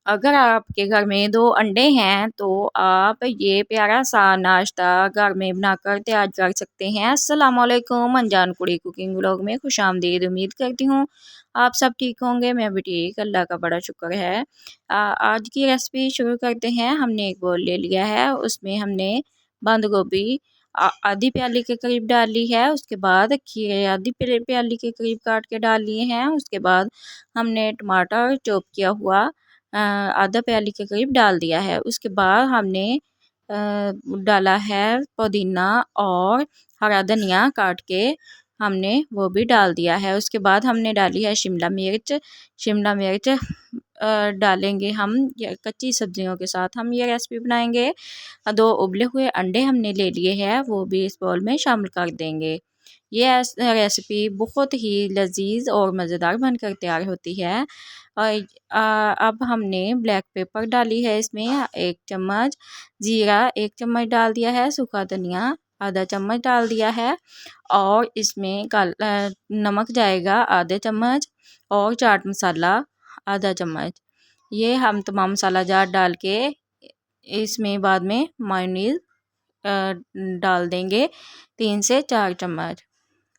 अगर आपके घर में 2 अंडे हैं तो आप ये प्यारा सा नाश्ता घर में बनाकर तैयार कर सकते हैं। अस्सलाम वालेकुम, अनजान कुड़ी कुकिंग व्लॉग में खुशामदीद। उम्मीद करती हूँ आप सब ठीक होंगे, मैं भी ठीक, अल्लाह का बड़ा शुक्र है। आज की रेसिपी शुरू करते हैं। हमने एक बोल ले लिया है, उसमें हमने बंद गोभी आधी प्याली के करीब डाल ली है। उसके बाद खीरे आधी प्याली के करीब काट के डाल लिए हैं। उसके बाद हमने टमाटर चॉप किया हुआ आधा प्याली के करीब डाल दिया है। उसके बाद हमने डाला है पुदीना और हरा धनिया काट के हमने वो भी डाल दिया है। उसके बाद हमने डाली है शिमला मिर्च। शिमला मिर्च डालेंगे हम कच्ची सब्जियों के साथ हम ये रेसिपी बनाएंगे। 2 उबले हुए अंडे हमने ले लिए हैं, वो भी इस बाउल में शामिल कर देंगे। ये रेसिपी बहुत ही लजीज और मज़ेदार बनकर तैयार होती है। और अब हमने ब्लैक पेपर डाली है, इसमें 1 चम्मच जीरा 1 चम्मच डाल दिया है, सूखा धनिया आधा चम्मच डाल दिया है और इसमें नमक जाएगा आधे चम्मच और चाट मसाला आधा चम्मच। ये हम तमाम मसाला जार डाल के इसमें बाद में मायोनीज डाल देंगे 3 से 4 चम्मच।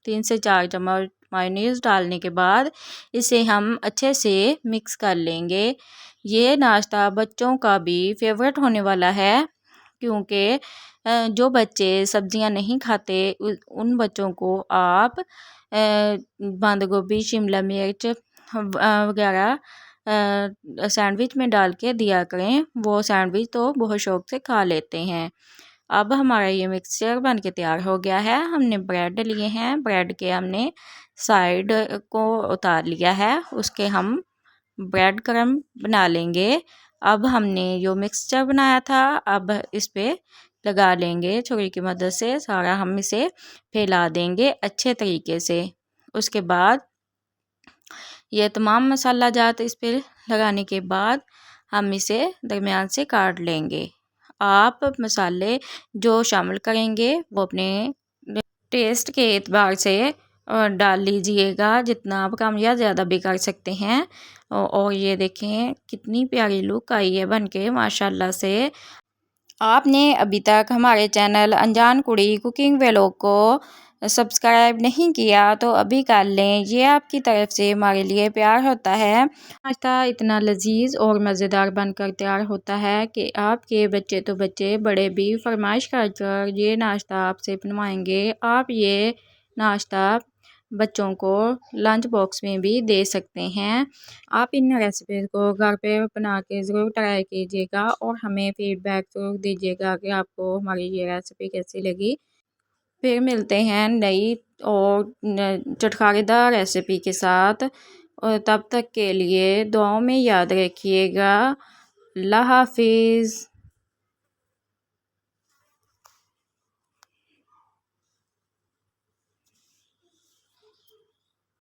3 से 4 चम्मच मायोनीज़ डालने के बाद इसे हम अच्छे से मिक्स कर लेंगे। ये नाश्ता बच्चों का भी फेवरेट होने वाला है, क्योंकि जो बच्चे सब्जियां नहीं खाते उन बच्चों को आप बंद गोभी शिमला मिर्च वगैरह सैंडविच में डाल के दिया करें, वो सैंडविच तो बहुत शौक से खा लेते हैं। अब हमारा ये मिक्सचर बन के तैयार हो गया है। हमने ब्रेड लिए हैं, ब्रेड के हमने साइड को उतार लिया है, उसके हम ब्रेड क्रम बना लेंगे। अब हमने जो मिक्सचर बनाया था अब इस पे लगा लेंगे छुरी की मदद से, सारा हम इसे फैला देंगे अच्छे तरीके से। उसके बाद ये तमाम मसाला जात इस पे लगाने के बाद हम इसे दरमियान से काट लेंगे। आप मसाले जो शामिल करेंगे वो अपने टेस्ट के एतबार से डाल लीजिएगा, जितना आप कम या ज़्यादा भी कर सकते हैं। और ये देखें कितनी प्यारी लुक आई है बनके माशाल्लाह से। आपने अभी तक हमारे चैनल अनजान कुड़ी कुकिंग व्लॉग को सब्सक्राइब नहीं किया तो अभी कर लें, ये आपकी तरफ से हमारे लिए प्यार होता है। नाश्ता इतना लजीज और मज़ेदार बनकर तैयार होता है कि आपके बच्चे तो बच्चे बड़े भी फरमाइश कर ये नाश्ता आपसे बनवाएंगे। आप ये नाश्ता बच्चों को लंच बॉक्स में भी दे सकते हैं। आप इन रेसिपीज़ को घर पे बना के ज़रूर ट्राई कीजिएगा और हमें फीडबैक ज़रूर दीजिएगा कि आपको हमारी ये रेसिपी कैसी लगी। फिर मिलते हैं नई और चटखारेदार रेसिपी के साथ, और तब तक के लिए दुआओं में याद रखिएगा। अल्लाह हाफिज़।